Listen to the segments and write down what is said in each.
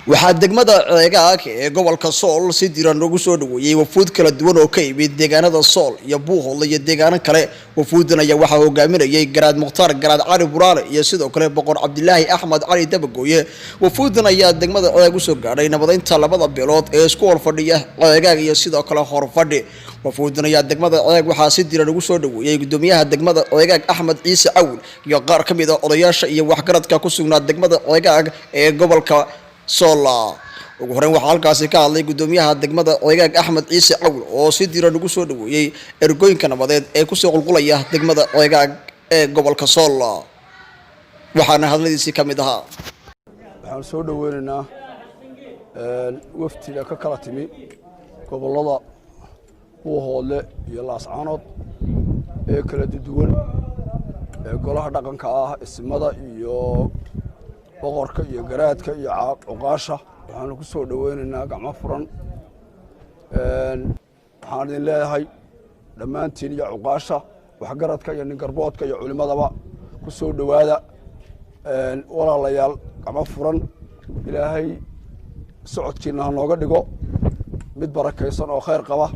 waxaa degmada ceegaag ee gobolka Sool si diiran ugu soo dhaweeyay wafuud kala duwan oo ka yimid deegaanada Sool iyo Buuhoodle iyo deegaano kale. wafuudan ayaa waxa hogaaminayay Garaad Mukhtaar Garaad Cali Buraale iyo sidoo kale Boqor Cabdilaahi Axmed Cali Dabagooye. wafuudan ayaa degmada ceegaag u soo gaaray nabadeynta labada beelood ee isku hor fadhiya ceegaag iyo sidoo kale Horfadhi. wafuudan ayaa degmada ceegaag waxaa si diiran ugu soo dhaweeyay gudoomiyaha degmada ceegaag Axmed Ciise Cawl iyo qaar ka mid ah odayaasha iyo waxgaradka ku sugnaa degmada ceegaag ee gobolka Sool. ugu horreyn waxaa halkaasi ka hadlay gudoomiyaha degmada ceegaag Axmed Ciise Cawl oo si diiran ugu soo dhaweeyay ergooyinka nabadeed ee ku soo qulqulaya degmada ceegaag ee gobolka Sool. waxaana hadaladiisii ka mid ahaa waxaan soo dhaweynaynaa waftiga ka kala timi gobolada Buuhoodle iyo Laascaanood ee kala duwan ee golaha dhaqanka ah ismada iyo boqorka iyo garaadka iyo cuqaasha. waxaan ku soo dhaweynaynaa gacmo furan. waxaan idin leeyahay dhammaantiin iyo cuqaasha waxgaradka iyo ningarboodka iyo culimadaba ku soo dhawaada walaalayaal gacmo furan. ilaahay socodkiina ha nooga dhigo mid barakaysan oo khayr qaba.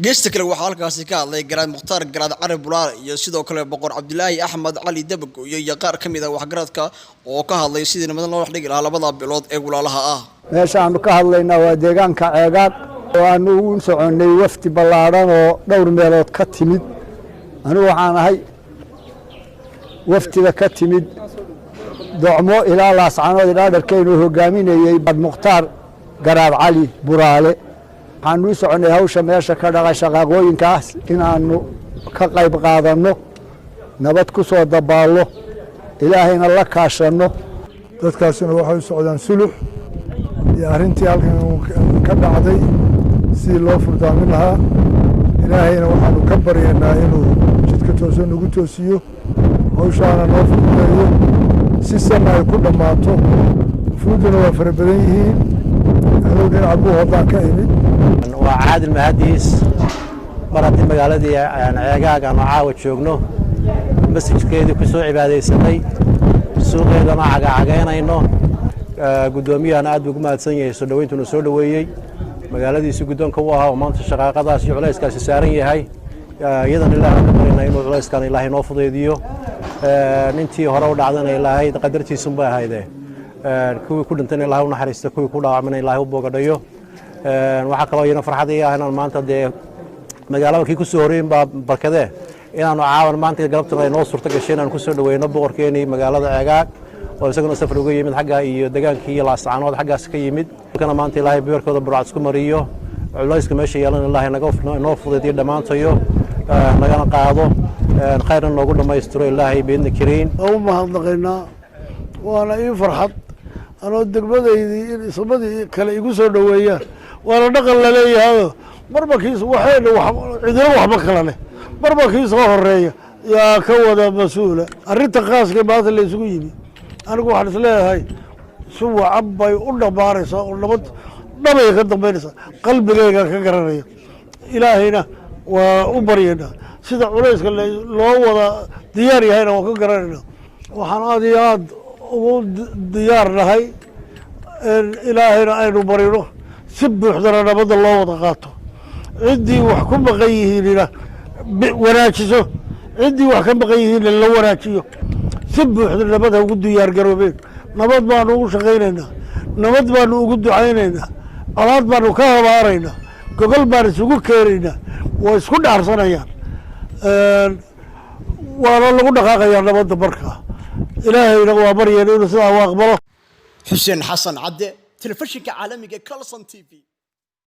geesta kale waxaa halkaasi ka hadlay Garaad Mukhtaar Garaad Cali Buraale iyo sidoo kale Boqor Cabdilaahi Axmed Cali Dabagooye iyo qaar ka mid ah waxgaradka oo ka hadlay sidii nabad loo dhigi lahaa labada beelood ee walaalaha ah. meesha aanu ka hadlaynaa waa deegaanka ceegaag oo aanu u soconay wafti ballaaran oo dhowr meelood ka timid. anigu waxaan ahay waftiga ka timid docmo ilaa Laascaanood ilaa dharkeynu hogaaminayay Garaad Mukhtaar Garaad Cali Buraale. waxaan u soconay hawsha meesha ka dhaqa shaqaaqooyinkaas inaanu ka qayb qaadanno, nabad ku soo dabaallo, ilaahayna la kaashanno. dadkaasina waxay u socdaan sulux iyo arrintii halkan ka dhacday sidii loo furdaamin lahaa. ilaahayna waxaanu ka baryaynaa inuu jidka toosan nagu toosiyo, hawshaana noo fududeeyo si sana ay ku dhammaato. fuuduna waa fara badan yihiin. anuu dhinaca Buuhoodlaan ka imid. waa caadil mahadiis mar haddii magaaladii ceegaag aanu caawa joogno, masjidkeedii ku soo cibaadaysanay, suuqeedana cagacageynayno. gudoomiyahana aad buu ugu mahadsan yahay soo dhaweyntuuna soo dhaweeyey. magaaladiisii guddoonka u ahaa oo maanta shaqaaqadaas iyo culayskaasi saaran yahay. iyadana ilaahay ka barinay inuu culayskan ilaahay noo fudaydiyo. intii hore u dhacdana ilaahay qadartiisunbay ahayde. kuwii ku dhintayna ilaahay u naxariista, kuwii ku dhaawacmayna ilaahay u boogadhayo. waxaa kaloo iyana farxad ii ah inaan maanta dee magaalada kii ku soo horeyn baa barkadee inaanu caawan maanta galabtana ay noo suurto gashay inaan ku soo dhaweyno boqorkeenii magaalada ceegaag oo isaguna safar uga yimid xagga iyo degaankii iyo Laascaanood xaggaas ka yimid. kana maanta ilaahay beerkooda burcad isku mariyo, culayska meesha yeelan ilaahay noo fudaydiyo dhammaantayo, nagana qaado, khayrna noogu dhammaystiro ilaahay biidni kariin. u mahadnaqaynaa. waana ii farxad anoo degmadaydii in ismadii kale igu soo dhaweeyaan. waana dhaqan la leeyahay marba kiis waxayna cidina waxba kala leh marba kiis soo horeeya yaa ka wada mas'uula. arrinta khaaska maanta la isugu yimi anigu waxaan isleeyahay si wacan bay u dhammaanaysaa oo nabad dhabay ka dambaynaysaa. qalbigayga ka garanaya ilaahayna waa u baryaynaa. sida culayska loo wada diyaar yahayna waan ka garanaynaa. waxaan aad iyo aad ugu diyaar nahay in ilaahayna aynu barino si buuxdana nabadda loo wada qaato. ciddii wax ku maqan yihiinna wanaajiso, ciddii wax ka maqan yihiinna la wanaajiyo. si buuxda nabad ha ugu diyaar garoobeen. nabad baanu ugu shaqaynaynaa, nabad baanu ugu ducaynaynaa, colaad baanu ka habaaraynaa, gogol baan isugu keenaynaa. way isku dhaarsanayaan, waana lagu dhaqaaqayaa nabadda markaa. ilaahayna waa baryeen inuu sidaa u aqbalo. Xuseen Xasan Cadde, telefishinka caalamiga Kalson TV.